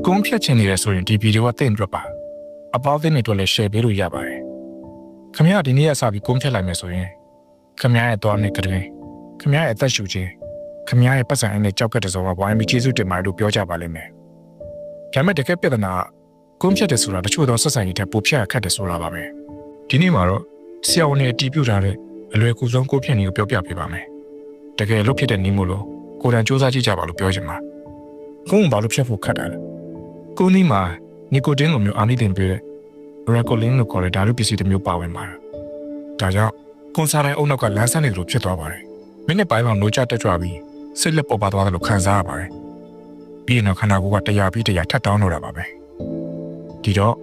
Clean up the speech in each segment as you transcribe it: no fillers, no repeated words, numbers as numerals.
ကုန်းဖြတ်ချင်နေတယ်ဆိုရင်ဒီဗီဒီယိုကသင်အတွက်ပါအပေါင်းအသင်းတွေအတွက်လည်း share ပေးလို့ရပါတယ်ခင်ဗျားဒီနေ့ကစပြီးကုန်းဖြတ်လိုက်မယ်ဆိုရင်ခင်ဗျားရဲ့သွားနဲ့ကတဲ့ခင်ဗျားရဲ့အသက်ရှူခြင်းခင်ဗျားရဲ့ပတ်စံအင်းနဲ့ကြောက်ကတဲ့စောကဝိုင်းပြီးကျေးဇူးတင်ပါတယ်လို့ပြောကြပါလိမ့်မယ်ဒါပေမဲ့တကယ်ပြဿနာကုန်းဖြတ်တယ်ဆိုတာတချို့သောဆက်ဆံရေးထက်ပိုဖြတ်ရခက်တယ်ဆိုတာပါပဲဒီနေ့မှာတော့ဆရာဝန်တွေအတီးပြထားတဲ့အလွယ်ကူဆုံးကုန်းဖြတ်နည်းကိုပြောပြပေးပါမယ်တကယ်လို့ဖြစ်တဲ့နည်းမို့လို့ကိုယ်တိုင်စူးစမ်းကြည့်ကြပါလို့ပြောချင်ပါကုန်းဘာလို့ဖြတ်ဖို့ခက်တာလဲကုန်းဒီမှာနီကိုတင်းလိုမျိုးအာနိသင်ပေးတဲ့ရက်ကိုလင်းလို့ခေါ်တဲ့ဓာတ်ပစ္စည်းတစ်မျိုးပါဝင်ပါတယ်ဒါကြောင့်ကွန်ဆာတိုင်းအုံနောက်ကလမ်းဆန်းနေလို့ဖြစ်သွားပါတယ်မိနစ်ပိုင်းလောက်နိုးချတက်ကြွပြီးစိတ်လက်ပေါ်ပါသွားတယ်လို့ခံစားရပါတယ်ပြီးရင်တော့ခန္ဓာကိုယ်ကတရားပြီးတရားထပ်တောင်းတော့တာပါပဲဒီတော့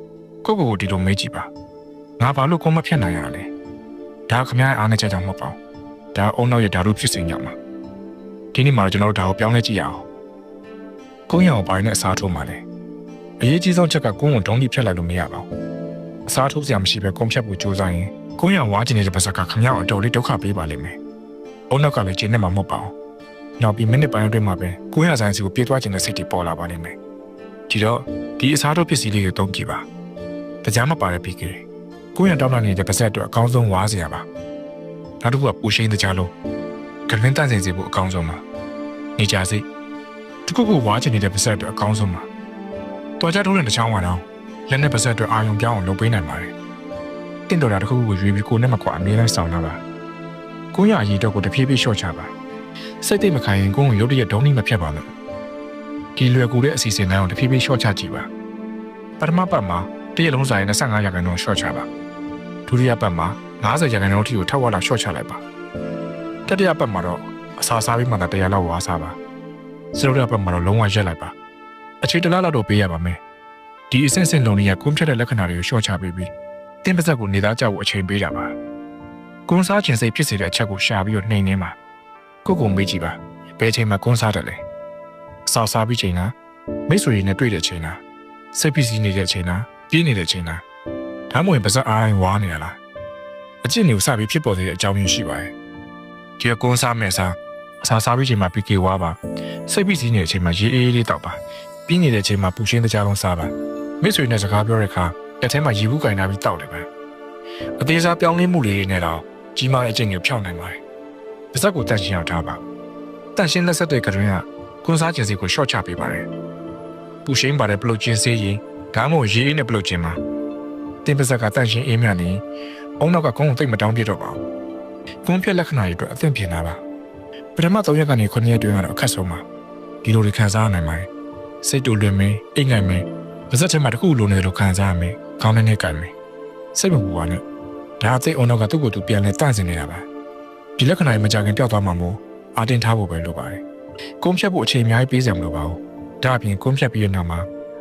ကိုကိုဒီလိုမေးကြည့်ပါငါဘာလို့ကုန်းမဖြတ်နိုင်ရလဲဒါခမရအားနဲ့ကြကြောင်မဟုတ်ပါဘူးဒါအုံနောက်ရဲ့ဓာတ်ဖြစ်စဉ်ကြောင့်ပါဒီနေ့မှာကျွန်တော်တို့ဒါကိုပြောင်းလဲကြည့်ရအောင်ကုန်းရအောင်ပိုင်းနဲ့အစားထိုးပါလေအရေးကြီးဆုံးချက်ကကုန်းကိုဒုံးလိဖြတ်လိုက်လို့မရပါဘူးအစားထိုးစရာမရှိပဲကုန်းဖြတ်ဖို့ကြိုးစားရင်ကုန်းရဝါကျင်နေတဲ့ပါဇက်ကခမရအောင်အတော်လေးဒုက္ခပေးပါလိမ့်မယ်အုံနောက်ကလည်းကျင်းနေမှာမဟုတ်ပါဘူးနောက်ပြီးမိနစ်ပိုင်းအတွင်းမှာပဲကုန်းရဆိုင်စီကိုပြေးသွားခြင်းတဲ့စိတ်တွေပေါ်လာပါလိမ့်မယ်ဒီတော့ဒီအစားထိုးပစ္စည်းလေးကိုသုံးကြည့်ပါတရားမပါတဲ့ပြီးကြတယ်ကိုရတောင်းတနေတဲ့ပါဇက်အတွက်အကောင်းဆုံးဝါးစရာပါနောက်တစ်ခုကပူရှိန်တရားလုံးကလင်းတန့်စင်စေဖို့အကောင်းဆုံးပါနေကြစိတခုခုဝါးချင်နေတဲ့ပါဇက်အတွက်အကောင်းဆုံးပါတော်ကြထိုးတဲ့တစ်ချောင်းကတော့လက်နဲ့ပါဇက်အတွက်အာရုံပြောင်းအောင်လုပ်ပေးနိုင်ပါတယ်တင့်တော်တာတစ်ခုခုကိုရွေးပြီးကိုနဲ့မကွာအမြဲတမ်းဆောင်လာပါကိုရအရေးတော့ကိုတဖြည်းဖြည်းလျှော့ချပါစိတ်သိမခိုင်ရင်ကိုယ်ကိုရုပ်တရက်ဒုံးနှိမဖြတ်ပါလို့ဒီလွယ်ကူတဲ့အစီအစဉ်တိုင်းကိုတဖြည်းဖြည်းလျှော့ချကြည့်ပါပထမပတ်မှာတရက်လုံးစာရင်25ရာခိုင်နှုန်းလျှော့ချပါဒုတိယပတ်မှာ50ရာခိုင်နှုန်းအထိကိုထပ်ဝါလာလျှော့ချလိုက်ပါတတိယပတ်မှာတော့အစာစားပြီးမှ100လောက်ဝါစားပါစတုတ္ထပတ်မှာတော့လုံးဝရက်လိုက်ပါအချိန်တလားလောက်တော့ပေးရပါမယ်ဒီအဆင့်ဆင့်လုံးကြီးကကွန်းဖြတ်တဲ့လက္ခဏာတွေကိုလျှော့ချပေးပြီးတင်းပါဇက်ကိုနေသားကြဖို့အချိန်ပေးတာပါကွန်းစားခြင်းစိတ်ဖြစ်စေတဲ့အချက်ကိုရှာပြီးတော့နှိမ်နှင်းပါကိုကိုမေးကြည့်ပါဘယ်ချိန်မှာကွန်းစားတယ်လဲအစာစားပြီးချိန်လားမိတ်ဆွေတွေနဲ့တွေ့တဲ့ချိန်လားစိတ်ဖိစီးနေတဲ့ချိန်လားပြင်းနေတဲ့ချိန်လားဒါမှမဟုတ်ပါဇက်အားရင်ဝါနေရလားအကျင့်တွေကိုစပြီးဖြစ်ပေါ်နေတဲ့အကြောင်းရင်းရှိပါတယ်ဒီကွန်းစားမဲ့စားအစာစားပြီးချိန်မှာ PK ဝါပါစိတ်ဖိစီးနေတဲ့အချိန်မှာရေအေးအေးလေးတောက်ပါပြင်းနေတဲ့အချိန်မှာပူရှင်းတဲ့ကြားလုံးစားပါမိတ်ဆွေနဲ့စကားပြောတဲ့အခါလက်ထဲမှာရေဘူးကင်ထားပြီးတောက်တယ်ပဲအသေးစားပြောင်းလဲမှုလေးတွေနဲ့တော့ကြီးမားတဲ့အကျင့်ကိုဖြောင်းနိုင်ပါတယ်ပါဇက်ကိုတန့်ရှင်းအောင်ထားပါတန့်ရှင်းလက်ဆက်တဲ့ကတွင်ကကွန်းစားခြင်းစီကိုရှော့ချပေးပါတယ်ပူရှင်းပါတဲ့ပလုတ်ချင်းစေးရင်ဒါမှမဟုတ်ရေအေးနဲ့ပလုတ်ချင်းမှာတင်းပါဇက်ကတန့်ရှင်းအေးမြနေအုံနောက်ကကုန်းကိုသိမ့်မတောင်းပြတော့ပါဘူးကွန်းဖြတ်လက္ခဏာတွေအတွက်အသင့်ပြင်လာပါပထမ3ရက်ကနေ9ရက်တွင်ကတော့အခက်ဆုံးပါဒီလိုတွေခံစားနိုင်ပါတယ်စိတ်တူလွင်မင်းအိမ်ငိုင်မင်းပါဇက်ထဲမှာတခုလိုနေတယ်လို့ခံစားရမယ်ခေါင်းနဲ့ကြိုင်မယ်စိတ်မပူပါနဲ့ဒါအသိအုံနောက်ကသူ့ကိုယ်သူပြန်လဲတန့်စင်နေတာပါဒီလက္ခဏာတွေမကြခင်ပျောက်သွားမှာမို့အာတင်ထားဖို့ပဲလိုပါတယ်ကုန်းဖြတ်ဖို့အချိန်အများကြီးပေးစရာမလိုပါဘူးဒါအပြင်ကုန်းဖြတ်ပြီးတဲ့နောက်မှာ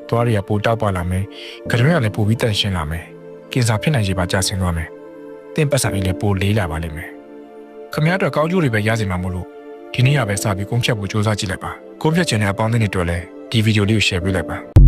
သွားတွေကပိုတောက်ပါလာမယ်ကြွရလည်းပိုပြီးတန့်ရှင်းလာမယ်ကင်ဆာဖြစ်နိုင်ခြေပါကျဆင်းသွားမယ်တင်းပတ်စာကြီးလည်းပိုလေးလာပါလိမ့်မယ်ခမရတော့ကောင်းကျိုးတွေပဲရစီမှာမို့လို့ဒီနေ့ကပဲစပြီးကုန်းဖြတ်ဖို့စူးစမ်းကြည့်လိုက်ပါကုန်းဖြတ်ခြင်းနဲ့အပေါင်းအသင်းတွေတွေ့လဲဒီဗီဒီယိုလေးကို share ပေးလိုက်ပါ